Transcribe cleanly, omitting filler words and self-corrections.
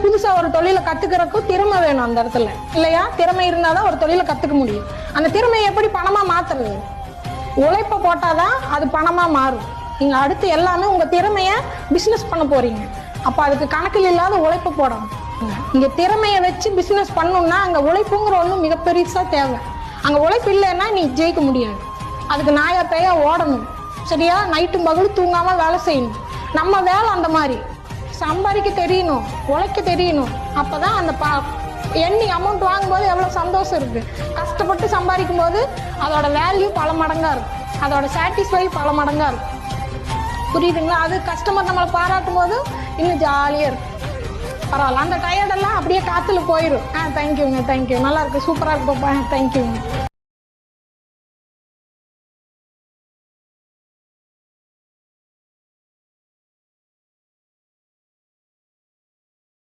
புதுசா ஒரு தொழிலை கத்துக்கிறதுக்கும் திறமை வேணும் அந்த இடத்துல இல்லையா? திறமை இருந்தாதான் ஒரு தொழிலை கத்துக்க முடியும். அந்த திறமையை எப்படி பணமா மாத்துறது? உழைப்ப போட்டாதான் அது பணமா மாறும். நீங்க அடுத்து எல்லாமே உங்க திறமைய பிசினஸ் பண்ண போறீங்க. அப்ப அதுக்கு கணக்கில் இல்லாத உழைப்பு போடணும். இங்க திறமையை வச்சு பிசினஸ் பண்ணணும்னா அங்க உழைப்புங்கிற ஒண்ணு மிகப்பெருசா தேவை. அங்க உழைப்பு இல்லைன்னா நீ ஜெயிக்க முடியாது. அதுக்கு நாயா பேயா ஓடணும். சரியா? நைட்டு பகலும் தூங்காம வேலை செய்யணும். நம்ம வேலை அந்த மாதிரி சம்பாதிக்க தெரியணும், உழைக்க தெரியணும். அப்பதான் அந்த எண்ணி அமௌண்ட் வாங்கும்போது எவ்வளவு சந்தோஷம் இருக்கு. கஷ்டப்பட்டு சம்பாதிக்கும் போது அதோட வேல்யூ பல மடங்கா இருக்கும், அதோட சாட்டிஸ்ஃபை பல மடங்கா இருக்கும். புரியுதுங்களா? அது கஸ்டமர் நம்மளை பாராட்டும் போது இன்னும் ஜாலியா இருக்கும். பரவாயில்ல, அந்த டயர்டெல்லாம் அப்படியே காத்துல போயிடும். தேங்க்யூங்க, தேங்க்யூ, நல்லா இருக்கு, சூப்பரா இருக்கு பாப்பா, தேங்க்யூங்க.